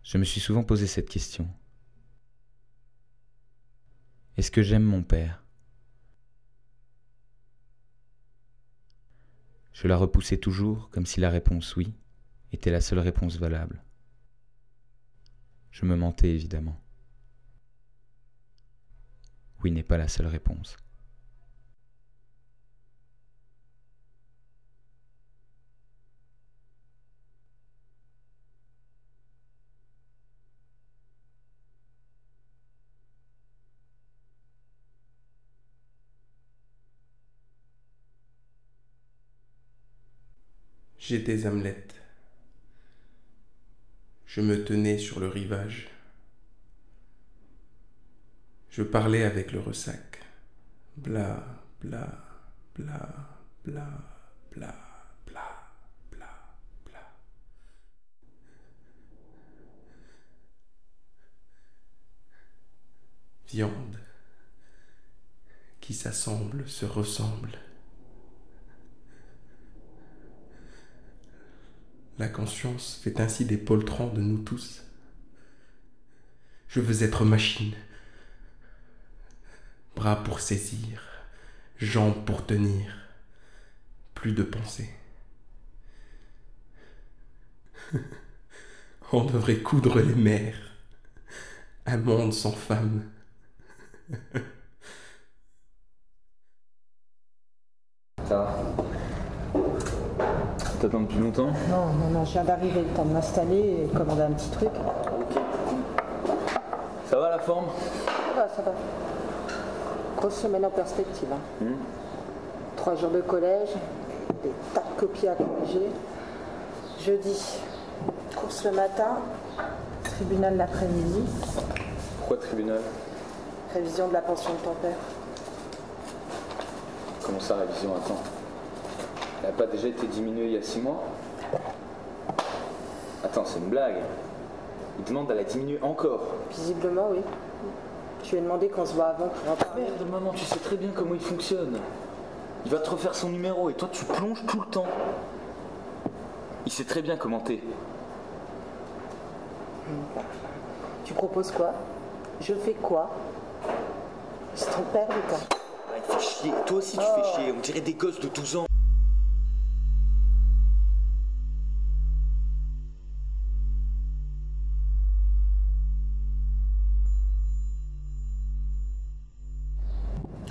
Je me suis souvent posé cette question. Est-ce que j'aime mon père? Je la repoussais toujours comme si la réponse oui était la seule réponse valable. Je me mentais évidemment. Oui n'est pas la seule réponse. J'étais Hamlet. Je me tenais sur le rivage. Je parlais avec le ressac. Bla, bla, bla, bla, bla, bla, bla, bla. Viande qui s'assemble, se ressemble. La conscience fait ainsi des poltrons de nous tous. Je veux être machine. Bras pour saisir, jambes pour tenir. Plus de pensée. On devrait coudre les mers. Un monde sans femmes. Ça va? T'attends depuis longtemps? Non, je viens d'arriver, le temps de m'installer et commander un petit truc. Ok. Ça va la forme? Ça va. Grosse semaine en perspective. 3 jours de collège, des tas de copies à corriger. Jeudi, course le matin, tribunal l'après-midi. Pourquoi tribunal? Révision de la pension de ton père. Comment ça, révision? Attends. Elle n'a pas déjà été diminuée il y a 6 mois? Attends, c'est une blague. Il demande à la diminuer encore. Visiblement, oui. Je lui ai demandé qu'on se voit avant pour en parler. Merde, maman, tu sais très bien comment il fonctionne. Il va te refaire son numéro et toi, tu plonges tout le temps. Il sait très bien comment t'es. Tu proposes quoi? Je fais quoi? C'est ton père, Lucas. Ouais, il fait chier. Toi aussi, tu fais chier. On dirait des gosses de 12 ans.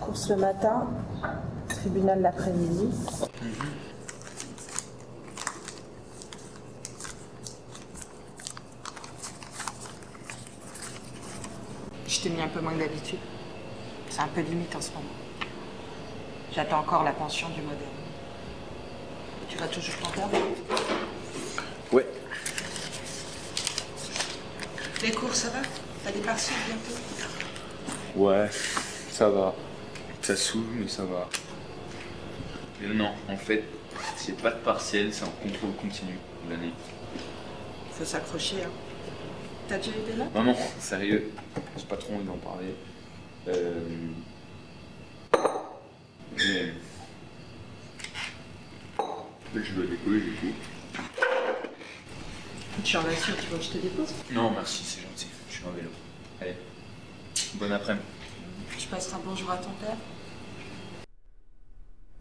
Course le matin, tribunal l'après-midi. Je t'ai mis un peu moins que d'habitude. C'est un peu limite en ce moment. J'attends encore la pension du modèle. Tu vas toujours t'en faire? Ouais. Les cours, ça va? T'as des partiels bientôt? Ouais, ça va. Ça saoule, mais ça va. Mais non, en fait, c'est pas de partiel, c'est un contrôle continu de l'année. Faut s'accrocher, hein. T'as déjà eu des notes? Non, sérieux, j'ai pas trop envie d'en parler. Mais... Je dois décoller du coup. Tu en assures, tu veux que je te dépose? Non, merci, c'est gentil, je suis en vélo. Allez, bon après-midi. Tu passeras un bonjour à ton père?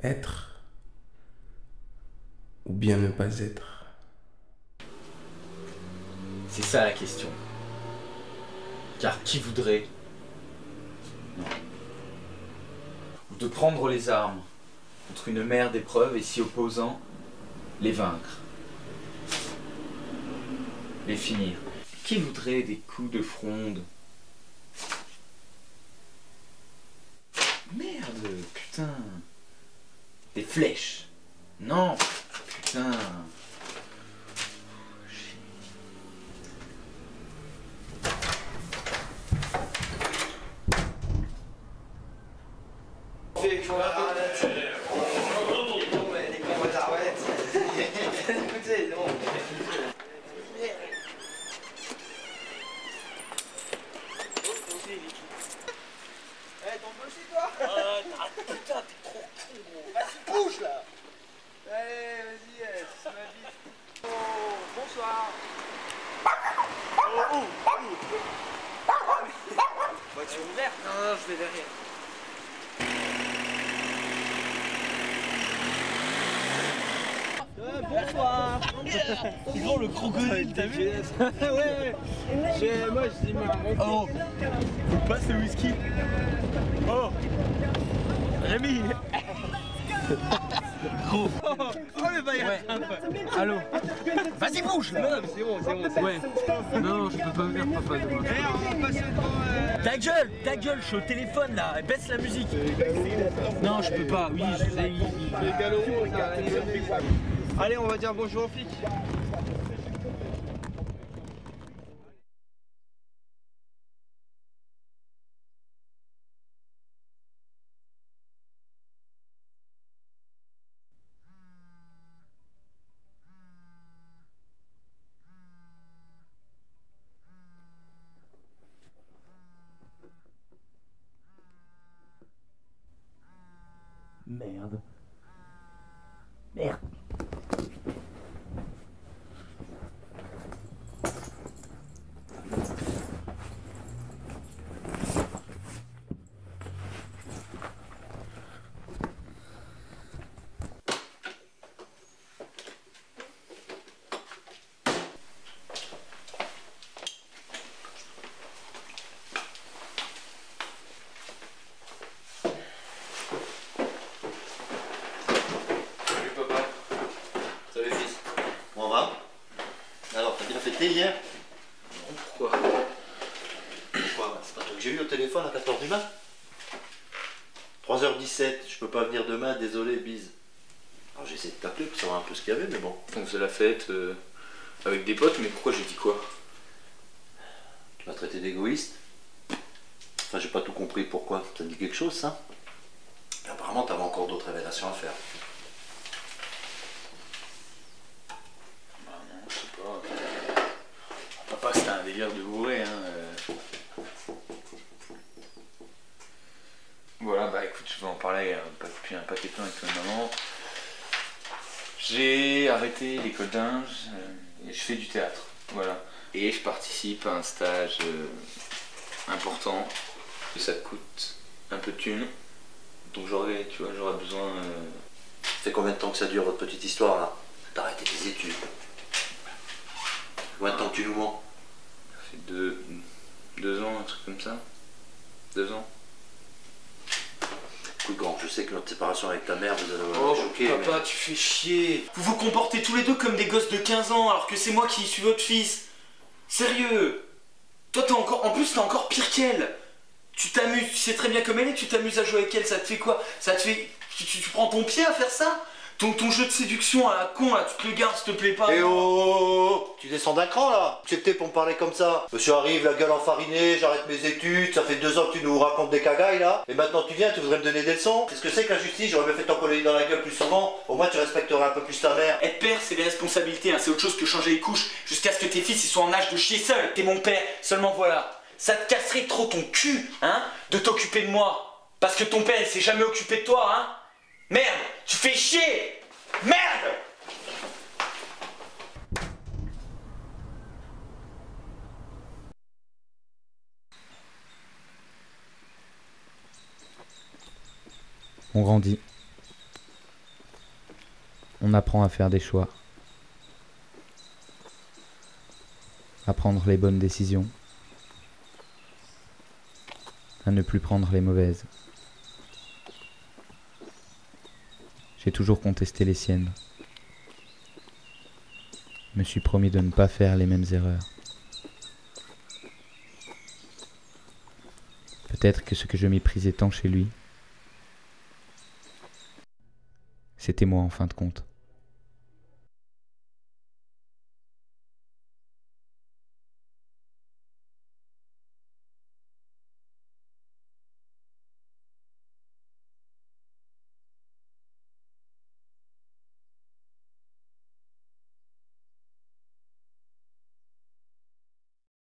Être ou bien ne pas être? C'est ça la question. Car qui voudrait de prendre les armes contre une mer d'épreuves et s'y opposant, les vaincre, les finir. Qui voudrait des coups de fronde? Merde, putain. Des flèches. Non, putain. Voiture ouverte? Non, je vais derrière. Bonsoir. C'est grand le crocodile, t'as vu? Ouais. Moi je dis oh. Faut pas ce whisky. Oh. Rémi. Gros. Oh le baillard. Ouais. Allô. Vas-y bouge là. Non mais c'est bon. Ouais. Non je peux pas venir papa demain. On va passer devant ta gueule, je suis au téléphone là, baisse la musique. Non je peux pas, oui je sais. Allez, on va dire bonjour aux flics. Merde. Merde. Hier. Non, pourquoi? Pourquoi? C'est pas toi que j'ai eu au téléphone à 14h du mat? 3h17, je peux pas venir demain, désolé, bise. Alors j'ai essayé de t'appeler pour savoir un peu ce qu'il y avait, mais bon. On faisait la fête avec des potes, mais pourquoi j'ai dit quoi? Tu m'as traité d'égoïste? Enfin, j'ai pas tout compris pourquoi. Ça te dit quelque chose, ça? Et apparemment, t'avais encore d'autres révélations à faire. Bah non, je sais pas. Papa, c'était un délire de bourré, hein. Voilà, bah écoute, je vais en parler depuis un paquet de temps avec toi et maman. J'ai arrêté l'école d'Inge et je fais du théâtre, voilà. Et je participe à un stage important. Et ça coûte un peu de thunes. Donc j'aurais besoin... Ça fait combien de temps que ça dure, votre petite histoire, là? T'as arrêté tes études. Combien de temps que tu nous mens? Ça fait deux ans, un truc comme ça. 2 ans. Écoute, grand, je sais que notre séparation avec ta mère vous a Oh, choqué. papa, mais... tu fais chier. Vous vous comportez tous les deux comme des gosses de 15 ans alors que c'est moi qui suis votre fils. Sérieux. Toi, t'es encore... En plus, t'es encore pire qu'elle. Tu t'amuses, tu sais très bien comme elle est, tu t'amuses à jouer avec elle, ça te fait quoi? Ça te fait... Tu prends ton pied à faire ça? Ton jeu de séduction à la con, là, tu te le gardes, s'il te plaît pas. Eh oh, tu descends d'un cran là. C'était pour me parler comme ça. Monsieur arrive, la gueule enfarinée, j'arrête mes études, ça fait 2 ans que tu nous racontes des cagailles là. Et maintenant tu viens, tu voudrais me donner des leçons. Qu'est-ce que c'est que la justice? J'aurais bien fait t'encoller dans la gueule plus souvent. Au moins tu respecterais un peu plus ta mère. Être père, c'est des responsabilités, hein. C'est autre chose que changer les couches jusqu'à ce que tes fils ils soient en âge de chier seuls. T'es mon père, seulement voilà. Ça te casserait trop ton cul, hein, de t'occuper de moi. Parce que ton père, il s'est jamais occupé de toi, hein. Merde, tu fais chier. Merde! On grandit. On apprend à faire des choix. À prendre les bonnes décisions. À ne plus prendre les mauvaises. J'ai toujours contesté les siennes. Me suis promis de ne pas faire les mêmes erreurs. Peut-être que ce que je méprisais tant chez lui, c'était moi en fin de compte.